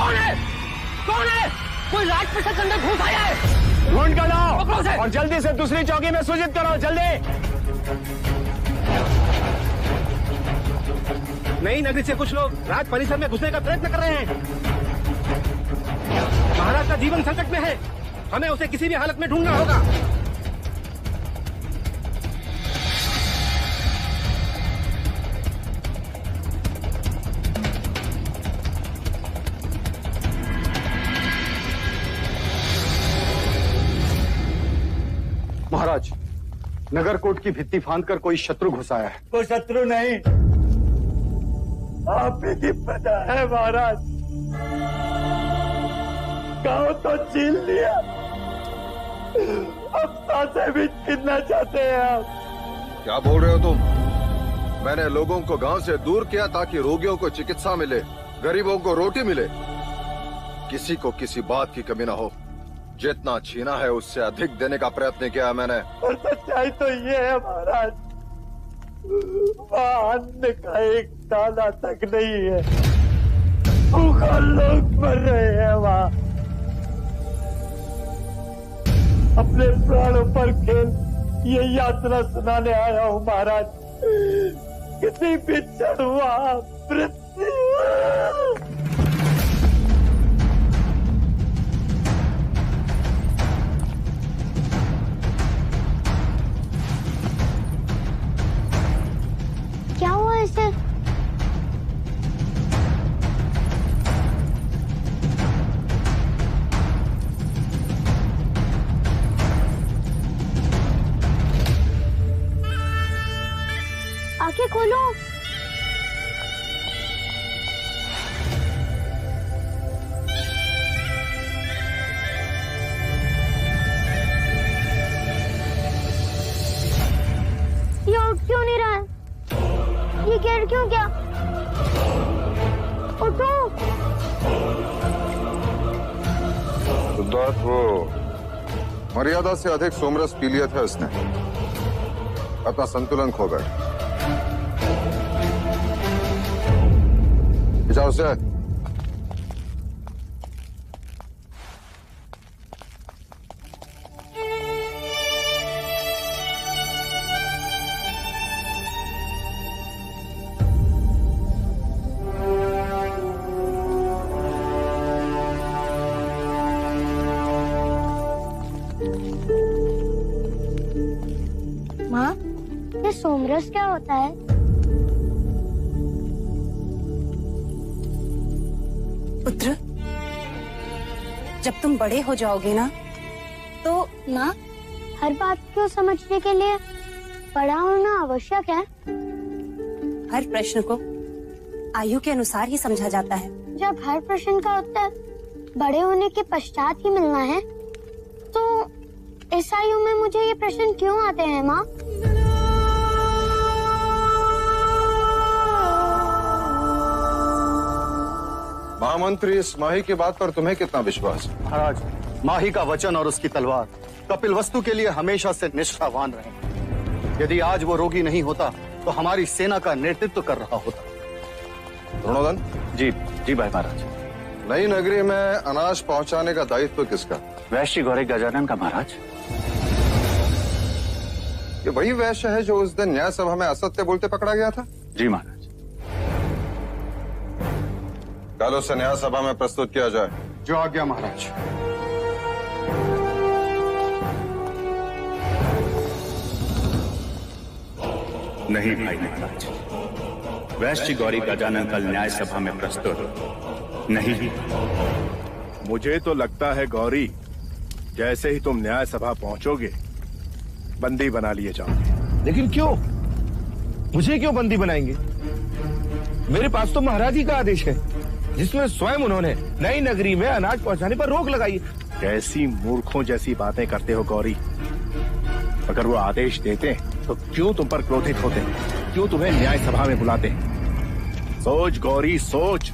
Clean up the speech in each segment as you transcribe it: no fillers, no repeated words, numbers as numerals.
कौन है? कौन है? कोई राजप्रसाद के अंदर घुस आया है। ढूंढ कर लाओ पकड़ो उसे। और जल्दी से दूसरी चौकी में सूचित करो, जल्दी। नई नगरी से कुछ लोग राज परिसर में घुसने का प्रयत्न कर रहे हैं। महाराज का जीवन संकट में है, हमें उसे किसी भी हालत में ढूंढना होगा। महाराज, नगरकोट की भित्ति फांदकर कोई शत्रु घुस आया है। वो शत्रु नहीं, आप ही की प्रजा है महाराज। गांव तो छीन लिया, अब सांसें भी छीनना चाहते हैं आप। क्या बोल रहे हो तुम? मैंने लोगों को गांव से दूर किया ताकि रोगियों को चिकित्सा मिले, गरीबों को रोटी मिले, किसी को किसी बात की कमी ना हो। जितना छीना है उससे अधिक देने का प्रयत्न किया मैंने। और सच्चाई तो ये है महाराज, वहाँ अन्न का एक दाना तक नहीं है, भूखा लोग मर रहे हैं वहाँ। अपने प्राणों पर खेल ये यात्रा सुनाने आया हूँ महाराज। किसी भी क्षण वहाँ मृत्यु। क्या हुआ इसे? आंखें खोलो। ये उठ क्यों नहीं रहा है? ये गिर क्यों गया? उठो। सिद्धार्थ, वो मर्यादा से अधिक सोमरस पी लिया था इसने, अपना संतुलन खो गया। जाओ उसे। माँ, ये सोमरस क्या होता है? पुत्र, जब तुम बड़े हो जाओगे ना तो माँ, हर बात को समझने के लिए बड़ा होना आवश्यक है। हर प्रश्न को आयु के अनुसार ही समझा जाता है। जब हर प्रश्न का उत्तर बड़े होने के पश्चात ही मिलना है, तो इस आयु में मुझे ये प्रश्न क्यों आते हैं माँ? महामंत्री, इस माही की बात पर तुम्हें कितना विश्वास है? महाराज, माही का वचन और उसकी तलवार कपिलवस्तु के लिए हमेशा से निष्ठावान रहे। यदि आज वो रोगी नहीं होता तो हमारी सेना का नेतृत्व कर रहा होता। द्रोणोदन। जी जी भाई महाराज। नई नगरी में अनाज पहुंचाने का दायित्व किसका? वैश्य गौरी गजानन का महाराज। ये वही वैश्य है जो उस दिन न्याय सभा में असत्य बोलते पकड़ा गया था? जी महाराज। कल उसे न्याय सभा में प्रस्तुत किया जाए। जो आज्ञा महाराज। नहीं भाई महाराज, वैश्य गौरी गजानन कल न्याय सभा में प्रस्तुत नहीं। मुझे तो लगता है गौरी, जैसे ही तुम न्याय सभा पहुंचोगे बंदी बना लिए जाओगे। लेकिन क्यों? मुझे क्यों बंदी बनाएंगे? मेरे पास तो महाराज ही का आदेश है, जिसमें स्वयं उन्होंने नई नगरी में अनाज पहुंचाने पर रोक लगाई। कैसी मूर्खों जैसी बातें करते हो गौरी। अगर वो आदेश देते तो क्यों तुम पर क्रोधित होते, क्यों तुम्हें न्याय सभा में बुलाते? सोच गौरी सोच।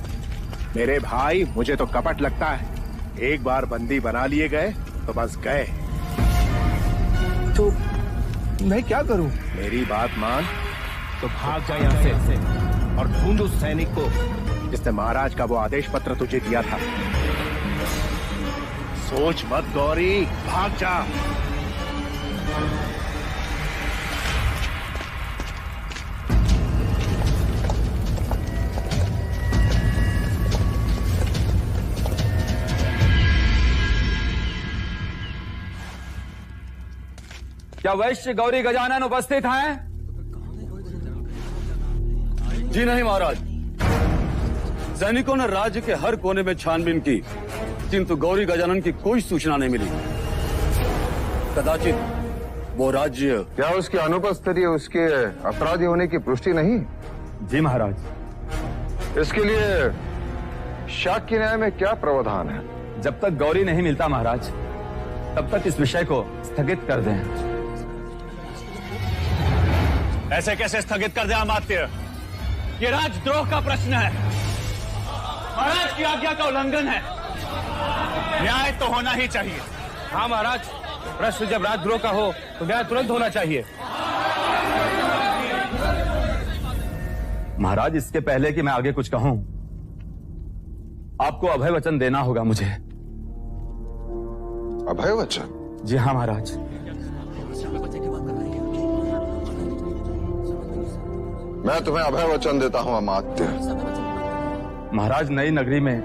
मेरे भाई, मुझे तो कपट लगता है। एक बार बंदी बना लिए गए तो बस गए। तो मैं क्या करूं? मेरी बात मान तो भाग जा यहाँ से और ढूंढ उस सैनिक को जिसने महाराज का वो आदेश पत्र तुझे दिया था। सोच मत गौरी, भाग जा। क्या वैश्य गौरी गजानन उपस्थित हैं? जी नहीं महाराज। सैनिकों ने राज्य के हर कोने में छानबीन की, किंतु गौरी गजानन की कोई सूचना नहीं मिली। कदाचित वो राज्य। क्या उसकी अनुपस्थिति उसके अपराधी होने की पुष्टि नहीं? जी महाराज। इसके लिए शाक्य न्याय में क्या प्रावधान है? जब तक गौरी नहीं मिलता महाराज, तब तक इस विषय को स्थगित कर दें। ऐसे कैसे स्थगित कर दे अमात्य? ये राजद्रोह का प्रश्न है, महाराज की आज्ञा का उल्लंघन है। न्याय तो होना ही चाहिए। हाँ महाराज, प्रश्न जब राजद्रोह का हो तो न्याय तुरंत होना चाहिए। महाराज, इसके पहले कि मैं आगे कुछ कहूं, आपको अभय वचन देना होगा मुझे। अभय वचन? जी हाँ महाराज। मैं तुम्हें अभय वचन देता हूं अमात्य। महाराज, नई नगरी में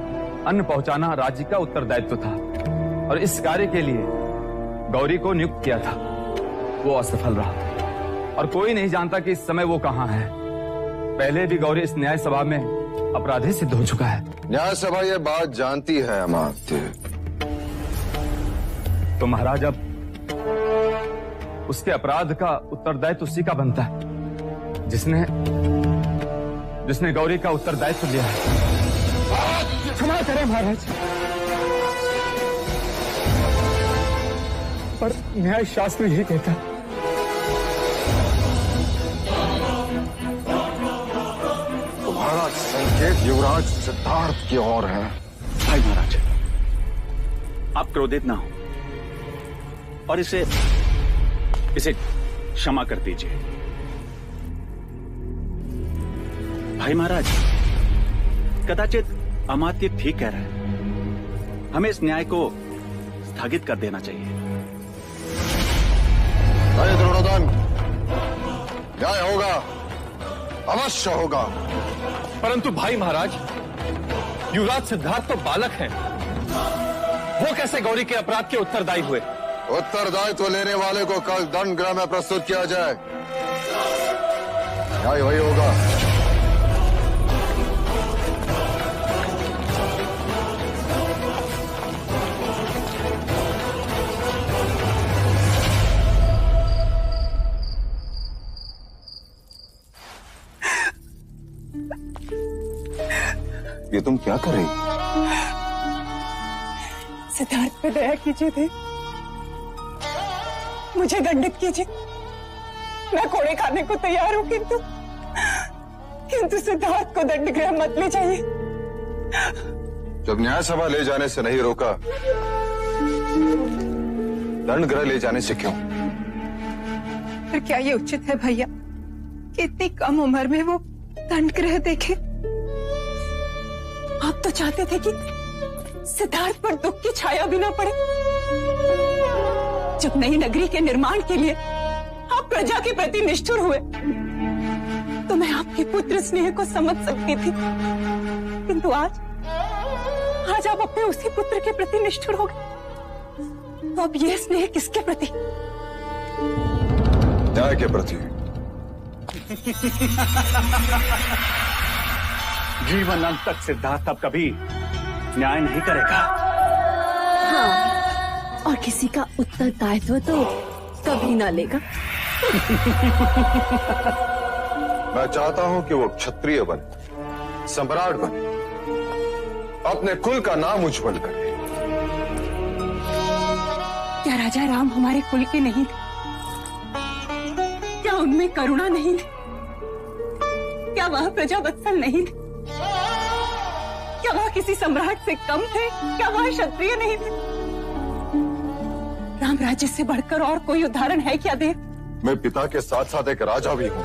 अन्न पहुंचाना राज्य का उत्तरदायित्व था और इस कार्य के लिए गौरी को नियुक्त किया था। वो असफल रहा और कोई नहीं जानता कि इस समय वो कहाँ है। पहले भी गौरी इस न्याय सभा में अपराधी सिद्ध हो चुका है। न्याय सभा ये बात जानती है अमात्य। तो महाराज, अब उसके अपराध का उत्तरदायित्व उसी का बनता है जिसने गौरी का उत्तरदायित्व लिया है। क्षमा करें महाराज, पर न्याय शास्त्र यही कहता। तुम्हारा संकेत युवराज सिद्धार्थ की ओर है। भाई महाराज, आप क्रोधित ना हो और इसे क्षमा कर दीजिए। भाई महाराज, कदाचित अमात्य ठीक कह रहा है। हमें इस न्याय को स्थगित कर देना चाहिए। अरे द्रोणोदन, न्याय होगा, अवश्य होगा। परंतु भाई महाराज, युवराज सिद्धार्थ तो बालक हैं। वो कैसे गौरी के अपराध के उत्तरदायी हुए? उत्तरदायित्व लेने वाले को कल दंड गृह में प्रस्तुत किया जाए। न्याय वही होगा। ये तुम क्या कर रही? सिद्धार्थ पे दया कीजिए थे, मुझे दंडित कीजिए। मैं कोड़े खाने को तैयार हूं, किंतु सिद्धार्थ को दंड गृह मत ले जाइए। जब न्याय सभा ले जाने से नहीं रोका, दंड गृह ले जाने से क्यों? फिर क्या ये उचित है भैया कि इतनी कम उम्र में वो दंड गृह देखे? आप तो चाहते थे कि सिद्धार्थ पर दुख की छाया भी ना पड़े। जब नई नगरी के निर्माण के लिए आप प्रजा के प्रति निष्ठुर हुए, तो मैं आपके पुत्र स्नेह को समझ सकती थी, किंतु आज आप अपने उसी पुत्र के प्रति निष्ठुर हो गए। तो अब यह स्नेह किसके प्रति? न्याय के प्रति। जीवन अंत तक सिद्धार्थ अब कभी न्याय नहीं करेगा। हाँ, और किसी का उत्तरदायित्व तो कभी ना लेगा। मैं चाहता हूं कि वो क्षत्रिय बने, सम्राट बने, अपने कुल का नाम उज्जवल करे। क्या राजा राम हमारे कुल के नहीं थे? क्या उनमें करुणा नहीं थी? क्या वह प्रजा वत्सल नहीं थे? क्या वह किसी सम्राट से कम थे? क्या वह क्षत्रिय नहीं थे? राम राज्य से बढ़कर और कोई उदाहरण है क्या देव? मैं पिता के साथ साथ एक राजा भी हूं।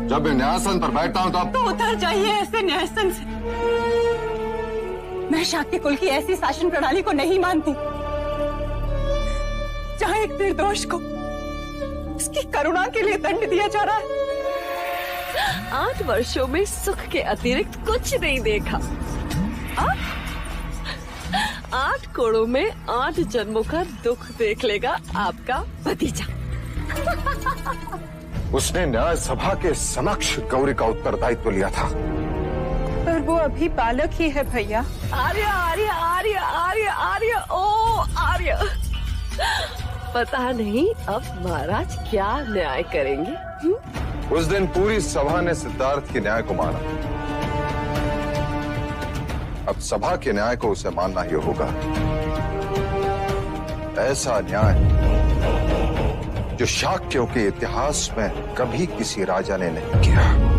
जब मैं न्यायासन पर बैठता हूँ तब तो उतर जाइए ऐसे न्यायासन से। मैं शाक्य कुल की ऐसी शासन प्रणाली को नहीं मानती जहां एक निर्दोष को उसकी करुणा के लिए दंड दिया जा रहा है। 8 वर्षों में सुख के अतिरिक्त कुछ नहीं देखा। 8 कोड़ों में 8 जन्मों का दुख देख लेगा आपका भतीजा। उसने न्याय सभा के समक्ष गौरी का उत्तरदायित्व लिया था, पर वो अभी बालक ही है भैया। आर्य आर्य आर्य आर्य आर्य ओ आर्य, पता नहीं अब महाराज क्या न्याय करेंगे। उस दिन पूरी सभा ने सिद्धार्थ के न्याय को माना, अब सभा के न्याय को उसे मानना ही होगा। ऐसा न्याय जो शाक्यों के इतिहास में कभी किसी राजा ने नहीं किया।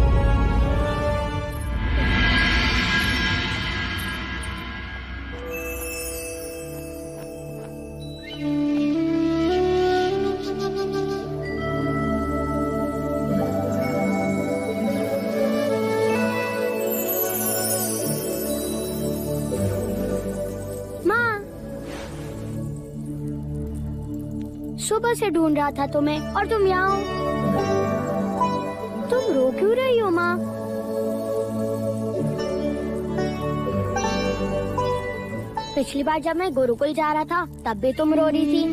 सुबह से ढूंढ रहा था तुम्हें और तुम यहाँ हो। तुम रो क्यों रही हो माँ? पिछली बार जब मैं गुरुकुल जा रहा था तब भी तुम रो रही थी।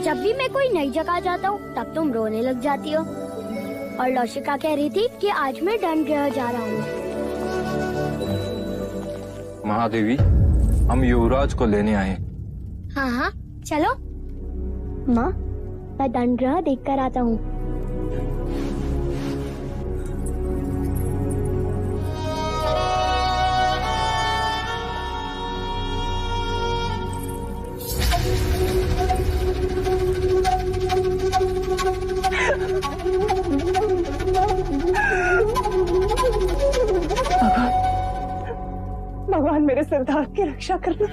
जब भी मैं कोई नई जगह जाता हूँ तब तुम रोने लग जाती हो। और लौशिका कह रही थी कि आज मैं दंडगृह जा रहा हूँ। महादेवी, हम युवराज को लेने आए। हाँ हाँ चलो। माँ मैं दंडगृह देख कर आता हूँ। भगवान मेरे सिद्धार्थ की रक्षा करना।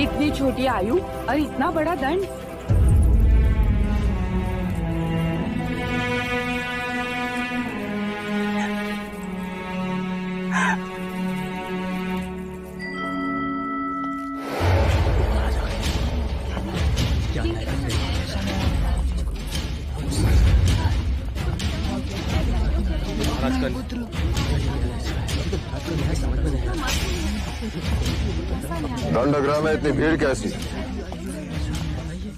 इतनी छोटी आयु और इतना बड़ा दंड। दंडगृह में इतनी भीड़ कैसी?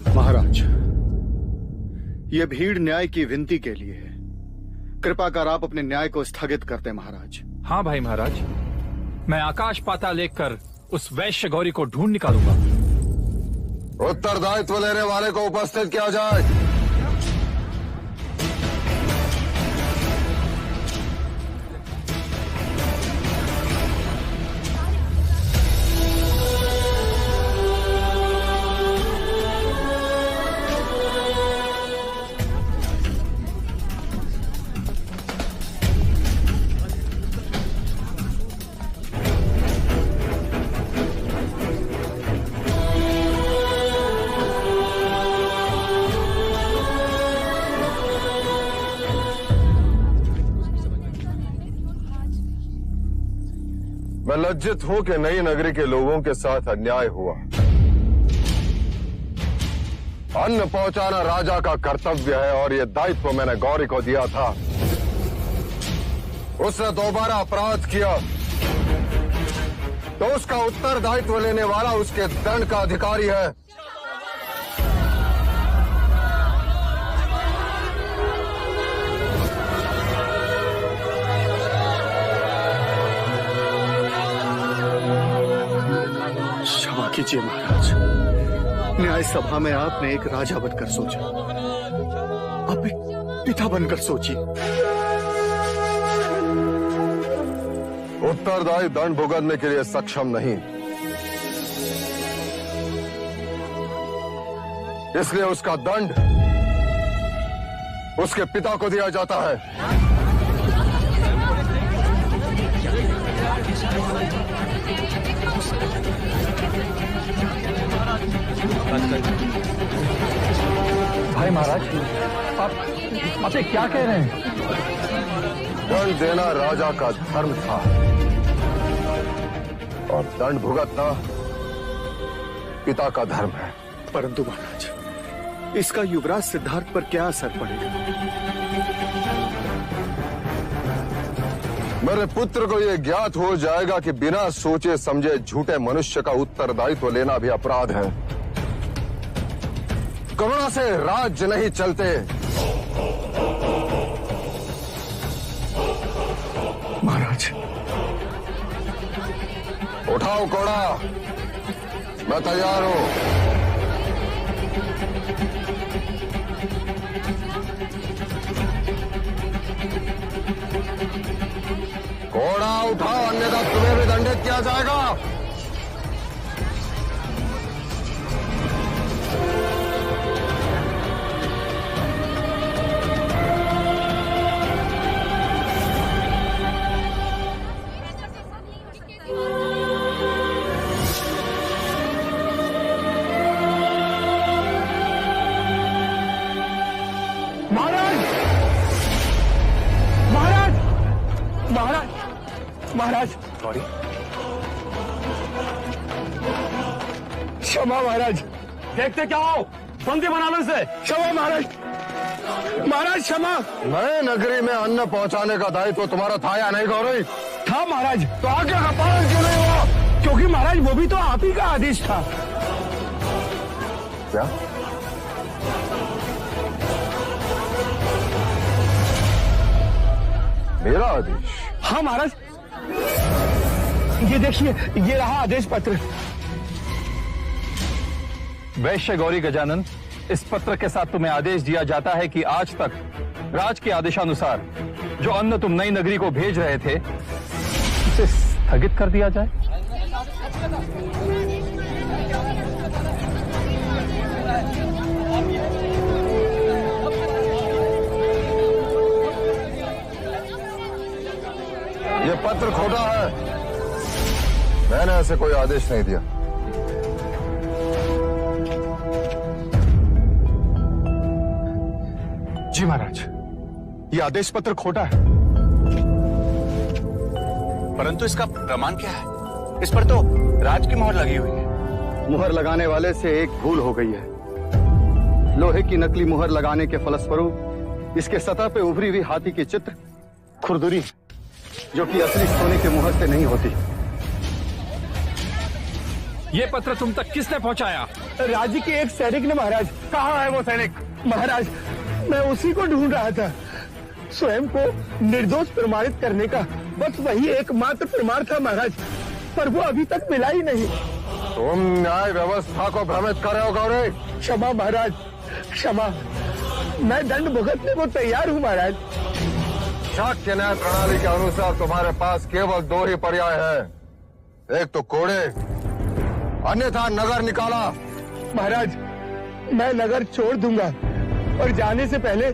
महाराज, ये भीड़ न्याय की विनती के लिए है। कृपा कर आप अपने न्याय को स्थगित करते महाराज। हाँ भाई महाराज, मैं आकाश पाताल लेकर उस वैश्य गौरी को ढूंढ निकालूंगा। उत्तरदायित्व लेने वाले को उपस्थित किया जाए। मैं लज्जित हूं कि नई नगरी के लोगों के साथ अन्याय हुआ। अन्न पहुंचाना राजा का कर्तव्य है और यह दायित्व मैंने गौरी को दिया था। उसने दोबारा अपराध किया तो उसका उत्तरदायित्व लेने वाला उसके दंड का अधिकारी है। क्षमा कीजिए महाराज, न्याय सभा में आपने एक राजा बनकर सोचा, अब एक पिता बनकर सोचिए। उत्तरदायी दंड भुगतने के लिए सक्षम नहीं, इसलिए उसका दंड उसके पिता को दिया जाता है। आप ये क्या कह रहे हैं? दंड देना राजा का धर्म था और दंड भुगतना पिता का धर्म है। परंतु महाराज, इसका युवराज सिद्धार्थ पर क्या असर पड़ेगा? मेरे पुत्र को यह ज्ञात हो जाएगा कि बिना सोचे समझे झूठे मनुष्य का उत्तरदायित्व लेना भी अपराध है। करुणा से राज्य नहीं चलते। महाराज, उठाओ कोड़ा, मैं तैयार हूं। घोड़ा उठाओ, अन्यथा तुम्हें भी दंडित किया जाएगा। महाराज, गौरी, क्षमा महाराज। देखते क्या हो, बंदी बना लो इसे। क्षमा महाराज, महाराज क्षमा। नए नगरी में अन्न पहुंचाने का दायित्व तुम्हारा था या नहीं गौरी? था महाराज। तो आज्ञा का पालन क्यों नहीं हुआ? क्योंकि महाराज वो भी तो आप ही का आदेश था। क्या? मेरा आदेश? हाँ महाराज, ये देखिए, ये रहा आदेश पत्र। वैश्य गौरी गजानन, इस पत्र के साथ तुम्हें आदेश दिया जाता है कि आज तक राज के आदेशानुसार जो अन्न तुम नई नगरी को भेज रहे थे उसे स्थगित कर दिया जाए। ये पत्र खोटा है। मैंने ऐसे कोई आदेश नहीं दिया। जी महाराज, ये आदेश पत्र खोटा है। परंतु इसका प्रमाण क्या है? इस पर तो राज की मोहर लगी हुई है। मुहर लगाने वाले से एक भूल हो गई है। लोहे की नकली मुहर लगाने के फलस्वरूप इसके सतह पे उभरी हुई हाथी की चित्र खुरदुरी, जो कि असली सोने के मुहर से नहीं होती। ये पत्र तुम तक किसने पहुंचाया? राज्य के एक सैनिक ने महाराज। कहाँ है वो सैनिक? महाराज, मैं उसी को ढूंढ रहा था। स्वयं को निर्दोष प्रमाणित करने का बस वही एकमात्र प्रमाण था महाराज, पर वो अभी तक मिला ही नहीं। तुम न्याय व्यवस्था को भ्रमित कर रहे हो गौरी। क्षमा महाराज, क्षमा। मैं दंड भुगतने को तैयार हूँ महाराज। शाक्य न्याय प्रणाली के अनुसार तुम्हारे पास केवल दो ही पर्याय है, एक तो कोड़े, अन्यथा नगर निकाला। महाराज, मैं नगर छोड़ दूंगा और जाने से पहले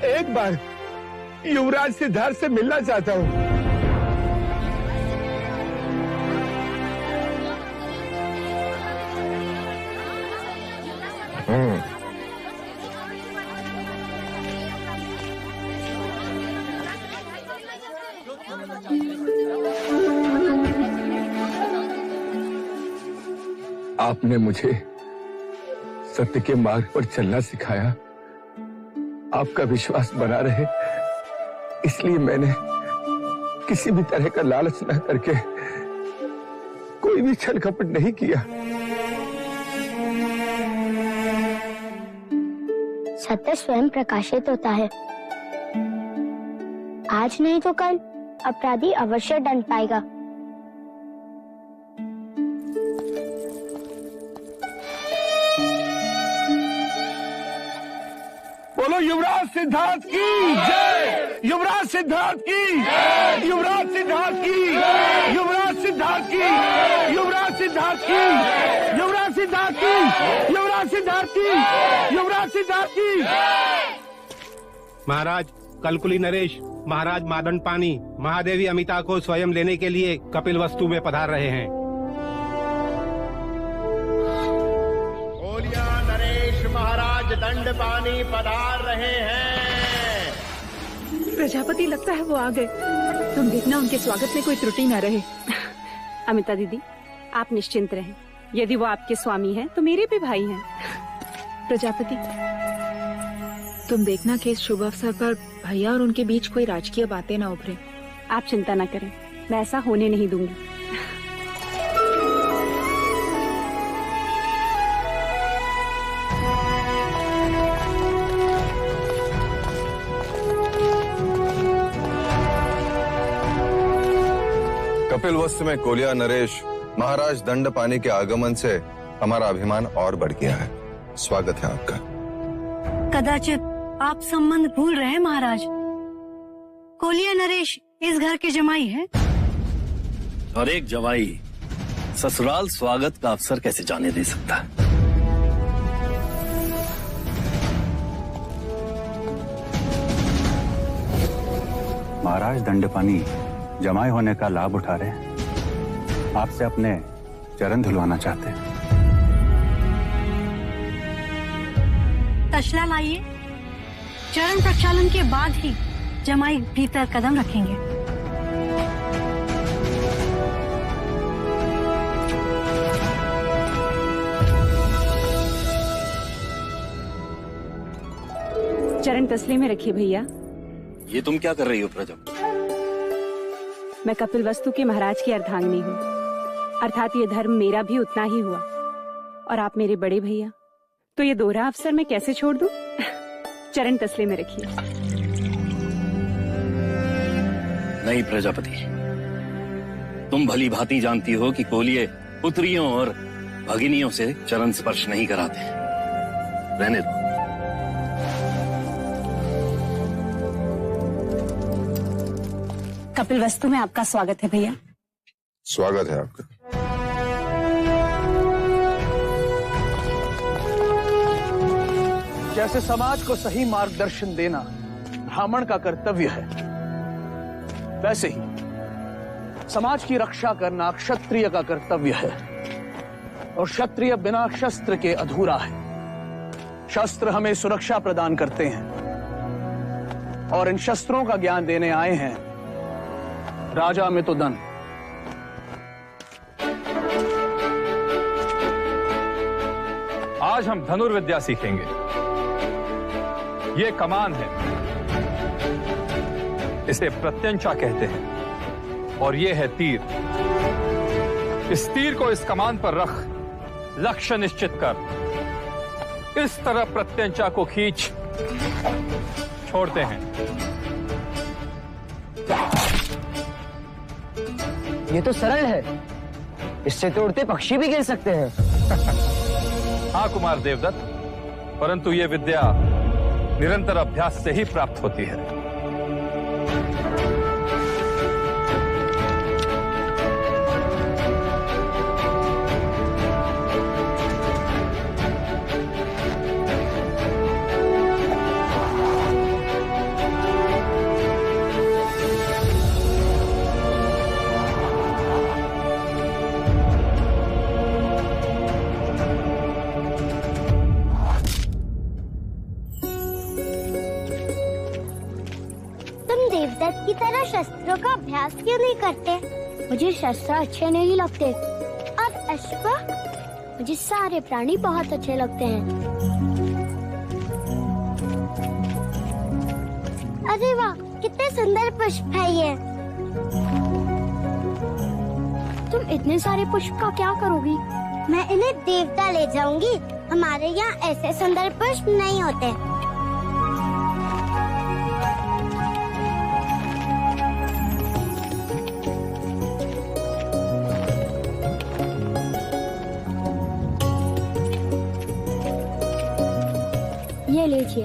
एक बार युवराज सिद्धार्थ से मिलना चाहता हूँ। आपने मुझे सत्य के मार्ग पर चलना सिखाया। आपका विश्वास बना रहे, इसलिए मैंने किसी भी तरह का लालच न करके कोई भी छल कपट नहीं किया। सत्य स्वयं प्रकाशित होता है। आज नहीं तो कल अपराधी अवश्य दंड पाएगा। बोलो युवराज सिद्धार्थ की जय! युवराज सिद्धार्थ की! युवराज सिद्धार्थ की! युवराज सिद्धार्थ की! युवराज सिद्धार्थ की! युवराज सिद्धार्थ की! युवराज सिद्धार्थ की! युवराज सिद्धार्थ की! महाराज कलकुली नरेश, महाराज मादन पानी, महादेवी अमिता को स्वयं लेने के लिए कपिल वस्तु में पधार रहे हैं। नरेश महाराज दंड पानी पधार रहे हैं। प्रजापति, लगता है वो आ गए। तुम देखना उनके स्वागत में कोई त्रुटि न रहे। अमिता दीदी, आप निश्चिंत रहें। यदि वो आपके स्वामी हैं, तो मेरे भी भाई हैं। प्रजापति, तुम देखना कि इस शुभ अवसर पर भैया और उनके बीच कोई राजकीय बातें न उभरे। आप चिंता न करें, मैं ऐसा होने नहीं दूंगी। कपिल वस्तु में कोलिया नरेश महाराज दंडपानी के आगमन से हमारा अभिमान और बढ़ गया है। स्वागत है आपका। कदाचित आप संबंध भूल रहे हैं महाराज। कोलिया नरेश इस घर के जमाई है। और एक जमाई ससुराल स्वागत का अवसर कैसे जाने दे सकता है? महाराज दंडपानी जमाई होने का लाभ उठा रहे हैं। आपसे अपने चरण धुलवाना चाहते हैं। तशला लाइए। चरण प्रक्षालन के बाद ही जमाई भीतर कदम रखेंगे। चरण तसले में रखिए भैया। ये तुम क्या कर रही हो प्रजा? मैं कपिल वस्तु के महाराज की अर्धांगिनी हूँ, अर्थात ये धर्म मेरा भी उतना ही हुआ। और आप मेरे बड़े भैया, तो ये दोहरा अवसर मैं कैसे छोड़ दूं? चरण तसले में रखिए। नहीं प्रजापति, तुम भली भांति जानती हो कि कोलिये पुत्रियों और भगिनियों से चरण स्पर्श नहीं कराते। रहने दो। कपिल वस्तु में आपका स्वागत है भैया। स्वागत है आपका। जैसे समाज को सही मार्गदर्शन देना ब्राह्मण का कर्तव्य है, वैसे ही समाज की रक्षा करना क्षत्रिय का कर्तव्य है। और क्षत्रिय बिना शस्त्र के अधूरा है। शस्त्र हमें सुरक्षा प्रदान करते हैं और इन शस्त्रों का ज्ञान देने आए हैं राजा मितुदन। आज हम धनुर्विद्या सीखेंगे। ये कमान है, इसे प्रत्यंचा कहते हैं। और ये है तीर। इस तीर को इस कमान पर रख लक्ष्य निश्चित कर इस तरह प्रत्यंचा को खींच छोड़ते हैं। ये तो सरल है, इससे तो उड़ते पक्षी भी गिर सकते हैं। हाँ कुमार देवदत्त, परंतु ये विद्या निरंतर अभ्यास से ही प्राप्त होती है। देवदत्त की तरह शस्त्रों का अभ्यास क्यों नहीं करते? मुझे शस्त्र अच्छे नहीं लगते। और अश्व? मुझे सारे प्राणी बहुत अच्छे लगते हैं। अरे वाह, कितने सुंदर पुष्प है ये। तुम इतने सारे पुष्प का क्या करोगी? मैं इन्हें देवता ले जाऊंगी। हमारे यहाँ ऐसे सुंदर पुष्प नहीं होते। ये लीजिए।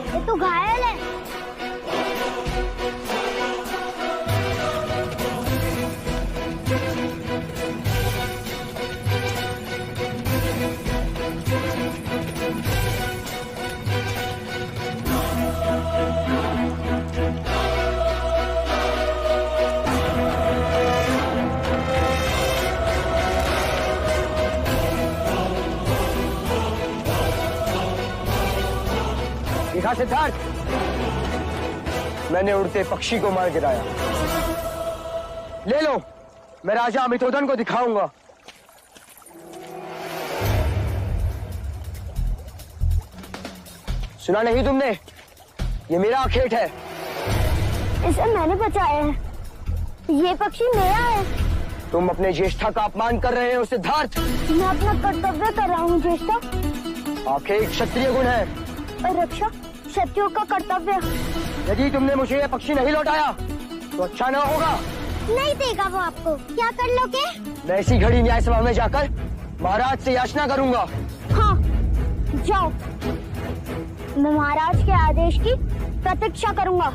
ये तो घायल है। देखा सिद्धार्थ, मैंने उड़ते पक्षी को मार गिराया। ले लो, मैं राजा अमितोदन को दिखाऊंगा। सुना नहीं तुमने? ये मेरा आखेट है। इसे मैंने बचाया है। ये पक्षी मेरा है। तुम अपने ज्येष्ठा का अपमान कर रहे हो सिद्धार्थ। मैं अपना कर्तव्य कर रहा हूँ ज्येष्ठा। आखेट क्षत्रिय गुण है और रक्षा क्षत्रियों का कर्तव्य। यदि तुमने मुझे ये पक्षी नहीं लौटाया तो अच्छा न होगा। नहीं देगा वो आपको। क्या कर लोगे? मैं इसी घड़ी न्याय सभा में जाकर महाराज से याचना करूंगा। हाँ, जाओ। मैं महाराज के आदेश की प्रतीक्षा करूंगा।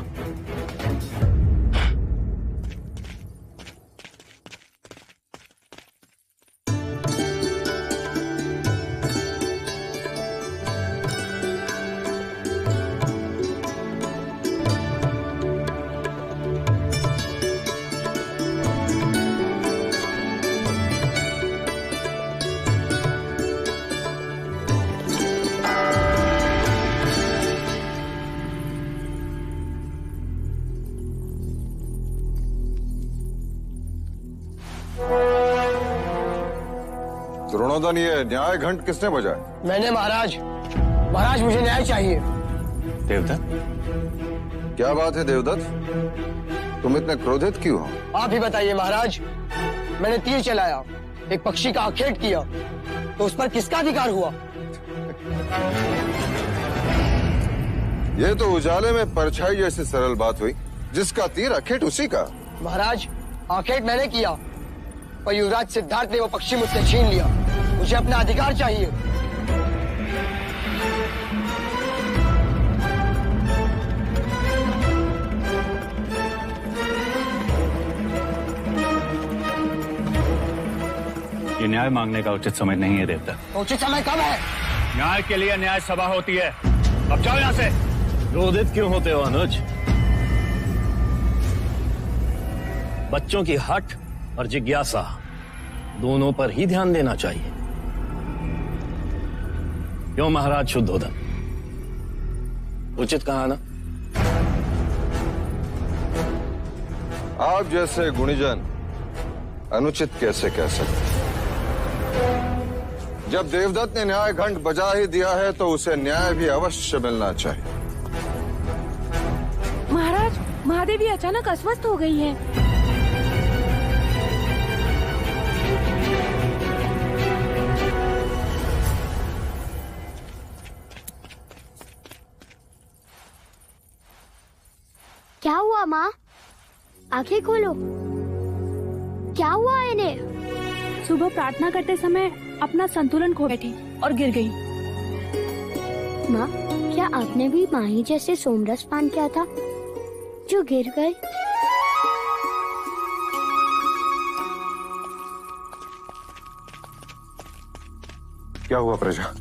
द्रोणोदन, ये न्याय घंट किसने बजाया? मैंने महाराज। महाराज मुझे न्याय चाहिए। देवदत्त? क्या बात है देवदत्त, तुम इतने क्रोधित क्यों हो? आप ही बताइए महाराज। मैंने तीर चलाया, एक पक्षी का आखेट किया, तो उस पर किसका अधिकार हुआ? ये तो उजाले में परछाई जैसी सरल बात हुई। जिसका तीर आखेट उसी का। महाराज, आखेट मैंने किया, पर युवराज सिद्धार्थ ने वो पक्षी मुझसे छीन लिया। मुझे अपना अधिकार चाहिए। ये न्याय मांगने का उचित समय नहीं है देवता। उचित समय कब है? न्याय के लिए न्याय सभा होती है। अब जाओ यहाँ से। क्रोधित क्यों होते हो अनुज? बच्चों की हठ और जिज्ञासा दोनों पर ही ध्यान देना चाहिए। क्यों महाराज शुद्धोदन, उचित कहा ना? आप जैसे गुणीजन अनुचित कैसे कह सकते? जब देवदत्त ने न्याय घंट बजा ही दिया है तो उसे न्याय भी अवश्य मिलना चाहिए। महाराज, महादेवी अचानक अस्वस्थ हो गई है। क्या हुआ माँ? आंखें खोलो। क्या हुआ इन्हें? सुबह प्रार्थना करते समय अपना संतुलन खो बैठी और गिर गई। माँ, क्या आपने भी माही जैसे सोमरस पान किया था जो गिर गए? क्या हुआ प्रजा?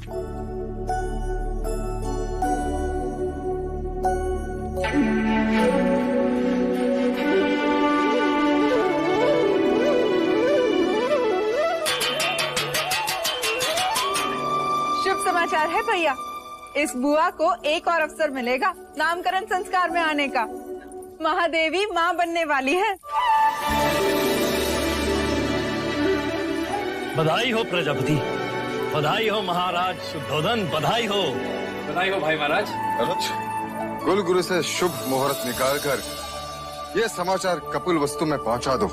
समाचार है भैया, इस बुआ को एक और अवसर मिलेगा नामकरण संस्कार में आने का। महादेवी माँ बनने वाली है। बधाई हो प्रजापति, बधाई हो महाराज शुद्धोदन, बधाई हो। बधाई हो भाई महाराज। अनुज, कुल गुरु से शुभ मुहूर्त निकालकर ये समाचार कपिल वस्तु में पहुंचा दो।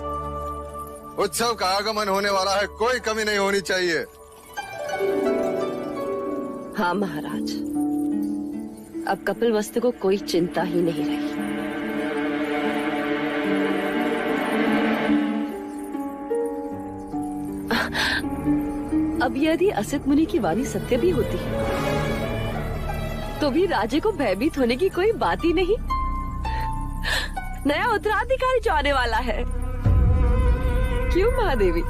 उत्सव का आगमन होने वाला है, कोई कमी नहीं होनी चाहिए। हाँ महाराज, अब कपिल वस्तु को कोई चिंता ही नहीं रही। अब यदि असित मुनि की वाणी सत्य भी होती तो भी राजे को भयभीत होने की कोई बात ही नहीं। नया उत्तराधिकारी जो आने वाला है। क्यों महादेवी,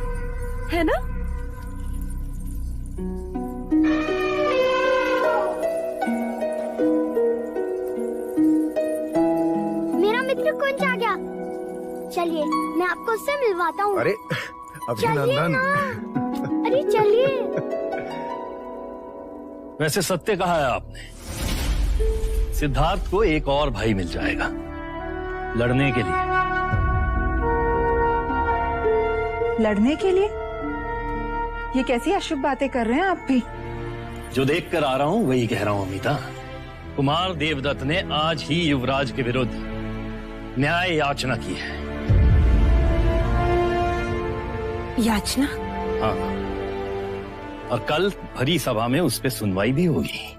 है ना? कुंज आ गया। चलिए मैं आपको उससे मिलवाता हूँ। अरे अभिनंदन। अरे चलिए। वैसे सत्य कहा है आपने। सिद्धार्थ को एक और भाई मिल जाएगा लड़ने के लिए। लड़ने के लिए? ये कैसी अशुभ बातें कर रहे हैं आप भी? जो देख कर आ रहा हूं वही कह रहा हूं अमिता। कुमार देवदत्त ने आज ही युवराज के विरुद्ध न्याय याचना की है। याचना? हाँ, और कल भरी सभा में उस पर सुनवाई भी होगी।